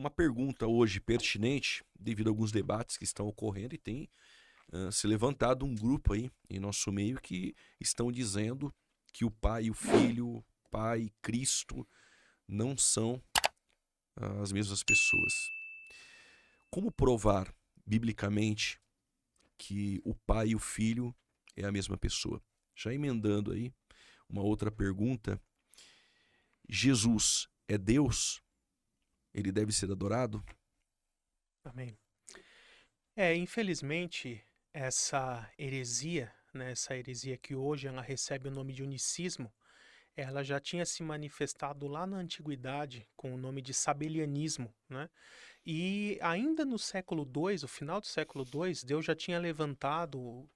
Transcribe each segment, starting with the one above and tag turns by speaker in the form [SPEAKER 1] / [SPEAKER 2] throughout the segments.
[SPEAKER 1] uma pergunta hoje pertinente, devido a alguns debates que estão ocorrendo e tem se levantado um grupo aí em nosso meio que estão dizendo que o Pai e o Filho, Pai e Cristo, não são as mesmas pessoas. Como provar biblicamente que o Pai e o Filho é a mesma pessoa? Já emendando aí uma outra pergunta, Jesus é Deus? Ele deve ser adorado?
[SPEAKER 2] Amém. Infelizmente, essa heresia, né, essa heresia que hoje ela recebe o nome de unicismo, ela já tinha se manifestado lá na antiguidade com o nome de sabelianismo, né? E ainda no século II, o final do século II, Deus já tinha levantado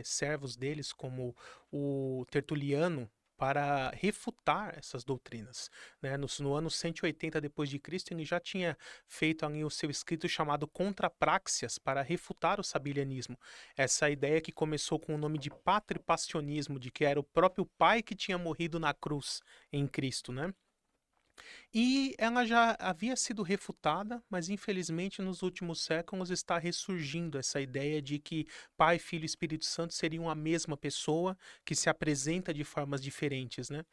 [SPEAKER 2] servos deles como o Tertuliano para refutar essas doutrinas, né? No ano 180 depois de Cristo, ele já tinha feito ali o seu escrito chamado Contrapraxias para refutar o sabelianismo. Essa ideia que começou com o nome de patripassionismo, de que era o próprio Pai que tinha morrido na cruz em Cristo, né? E ela já havia sido refutada, mas infelizmente nos últimos séculos está ressurgindo essa ideia de que Pai, Filho e Espírito Santo seriam a mesma pessoa que se apresenta de formas diferentes, né?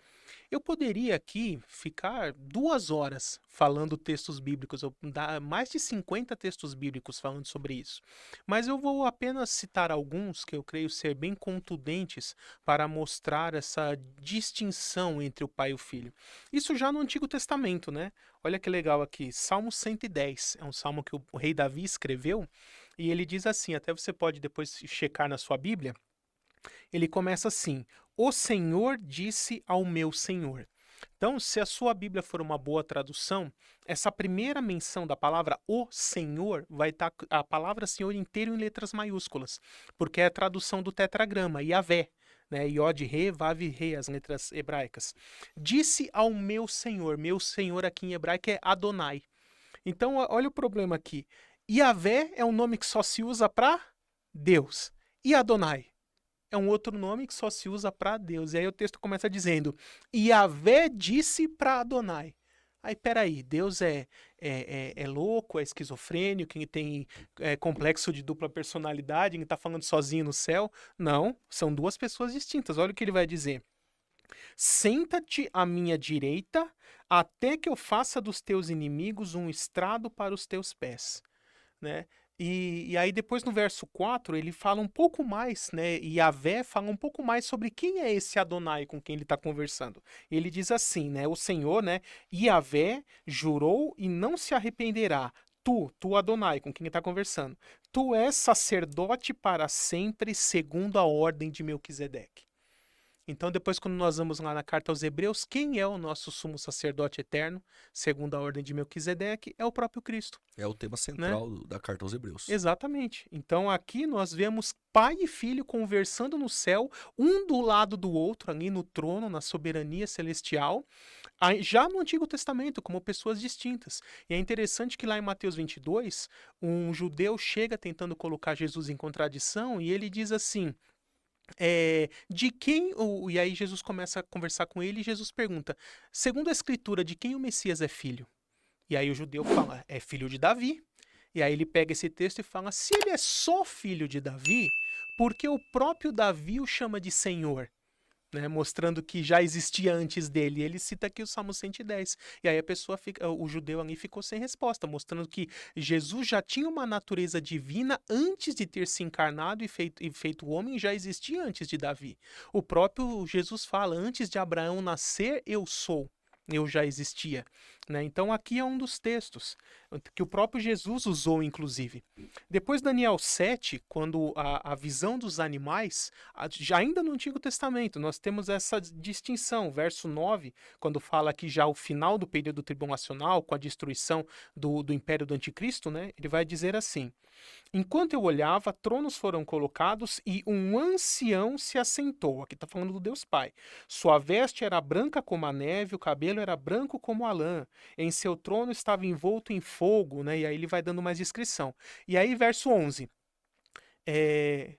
[SPEAKER 2] Eu poderia aqui ficar 2 horas falando textos bíblicos, dar mais de 50 textos bíblicos falando sobre isso. Mas eu vou apenas citar alguns que eu creio ser bem contundentes para mostrar essa distinção entre o pai e o filho. Isso já no Antigo Testamento, né? Olha que legal aqui, Salmo 110, é um salmo que o rei Davi escreveu, e ele diz assim, até você pode depois checar na sua Bíblia, ele começa assim: O Senhor disse ao meu Senhor. Então, se a sua Bíblia for uma boa tradução, essa primeira menção da palavra o Senhor vai estar a palavra Senhor inteiro em letras maiúsculas, porque é a tradução do tetragrama, Yahvé, né? Yod, Re, Vav, Re, as letras hebraicas. Disse ao meu Senhor aqui em hebraico é Adonai. Então, olha o problema aqui. Yahvé é um nome que só se usa para Deus. E Adonai? É um outro nome que só se usa para Deus. E aí o texto começa dizendo: Yahvé disse para Adonai. Aí, peraí, Deus é louco, é esquizofrênico, que tem complexo de dupla personalidade, que está falando sozinho no céu? Não, são duas pessoas distintas. Olha o que ele vai dizer. Senta-te à minha direita, até que eu faça dos teus inimigos um estrado para os teus pés, né? E aí depois no verso 4 ele fala um pouco mais, né? E Yahvé fala um pouco mais sobre quem é esse Adonai com quem ele está conversando. Ele diz assim, né? O Senhor, né? Yahvé jurou e não se arrependerá. Tu Adonai, com quem ele está conversando. Tu és sacerdote para sempre, segundo a ordem de Melquisedeque. Então, depois, quando nós vamos lá na carta aos Hebreus, quem é o nosso sumo sacerdote eterno, segundo a ordem de Melquisedeque? É o próprio Cristo,
[SPEAKER 1] É o tema
[SPEAKER 2] né?
[SPEAKER 1] central da carta aos Hebreus.
[SPEAKER 2] Exatamente. Então aqui nós vemos pai e filho conversando no céu, um do lado do outro, ali no trono, na soberania celestial, já no Antigo Testamento, como pessoas distintas. E é interessante que lá em Mateus 22, um judeu chega tentando colocar Jesus em contradição e ele diz assim. De quem. E aí Jesus começa a conversar com ele e Jesus pergunta: segundo a escritura, de quem o Messias é filho? E aí o judeu fala: é filho de Davi. E aí ele pega esse texto e fala: se ele é só filho de Davi, por que o próprio Davi o chama de Senhor? Né, mostrando que já existia antes dele. Ele cita aqui o Salmo 110. E aí a pessoa fica, o judeu ali ficou sem resposta, mostrando que Jesus já tinha uma natureza divina antes de ter se encarnado e feito homem, já existia antes de Davi. O próprio Jesus fala: antes de Abraão nascer, eu sou. Eu já existia, né? Então aqui é um dos textos que o próprio Jesus usou, inclusive. Depois Daniel 7, quando a visão dos animais, já ainda no Antigo Testamento, nós temos essa distinção. Verso 9, quando fala que já o final do período tribulacional, com a destruição do império do anticristo, né? Ele vai dizer assim: enquanto eu olhava, tronos foram colocados e um ancião se assentou. Aqui está falando do Deus Pai. Sua veste era branca como a neve, o cabelo era branco como a lã. Em seu trono estava envolto em fogo, né? E aí ele vai dando mais descrição. E aí, verso 11. É,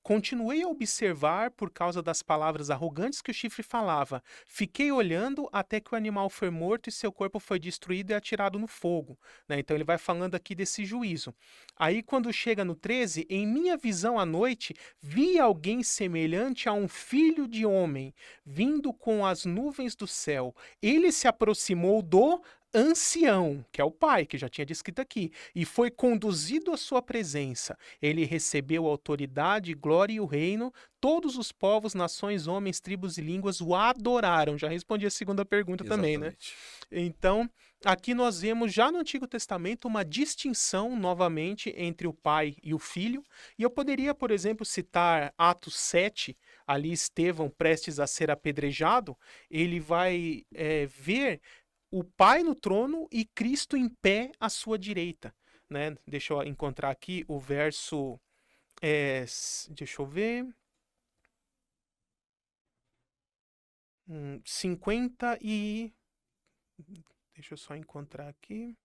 [SPEAKER 2] continuei a observar por causa das palavras arrogantes que o chifre falava. Fiquei olhando até que o animal foi morto e seu corpo foi destruído e atirado no fogo. Né? Então ele vai falando aqui desse juízo. Aí quando chega no 13, em minha visão à noite, vi alguém semelhante a um filho de homem, vindo com as nuvens do céu. Ele se aproximou do ancião, que é o pai, que já tinha descrito aqui, e foi conduzido à sua presença. Ele recebeu autoridade, glória e o reino. Todos os povos, nações, homens, tribos e línguas o adoraram. Já respondi a segunda pergunta também, né?
[SPEAKER 1] Exatamente.
[SPEAKER 2] Então, aqui nós vemos já no Antigo Testamento uma distinção novamente entre o pai e o filho. E eu poderia, por exemplo, citar Atos 7, ali Estevão prestes a ser apedrejado, ele vai ver o pai no trono e Cristo em pé à sua direita. Né? Deixa eu encontrar aqui o verso. Deixa eu ver. 50 e. Deixa eu só encontrar aqui.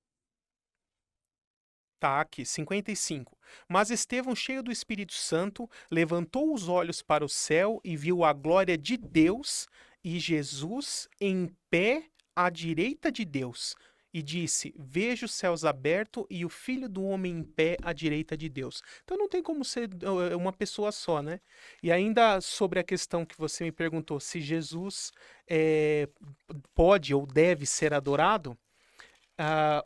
[SPEAKER 2] Tá, aqui, 55. Mas Estevão, cheio do Espírito Santo, levantou os olhos para o céu e viu a glória de Deus e Jesus em pé à direita de Deus. E disse: vejo os céus abertos e o Filho do Homem em pé à direita de Deus. Então não tem como ser uma pessoa só, né? E ainda sobre a questão que você me perguntou, se Jesus pode ou deve ser adorado,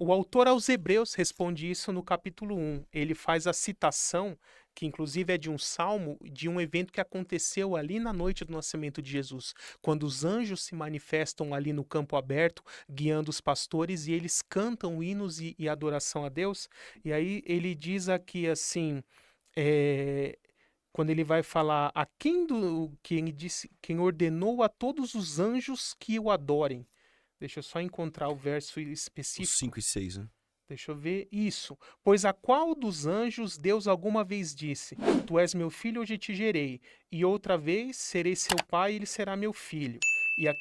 [SPEAKER 2] o autor aos Hebreus responde isso no capítulo 1. Ele faz a citação, que inclusive é de um salmo, de um evento que aconteceu ali na noite do nascimento de Jesus, quando os anjos se manifestam ali no campo aberto, guiando os pastores, e eles cantam hinos e adoração a Deus. E aí ele diz aqui assim, quando ele vai falar a quem ordenou a todos os anjos que o adorem. Deixa eu só encontrar o verso
[SPEAKER 1] Os
[SPEAKER 2] específico.
[SPEAKER 1] 5 e 6, né?
[SPEAKER 2] Deixa eu ver. Isso. Pois a qual dos anjos Deus alguma vez disse: Tu és meu filho, hoje te gerei. E outra vez serei seu pai, e ele será meu filho.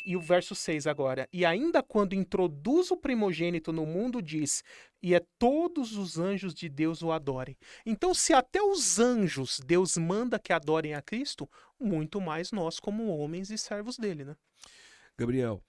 [SPEAKER 2] E o verso 6 agora. E ainda quando introduz o primogênito no mundo, diz: E todos os anjos de Deus o adorem. Então, se até os anjos Deus manda que adorem a Cristo, muito mais nós como homens e servos dele, né?
[SPEAKER 1] Gabriel,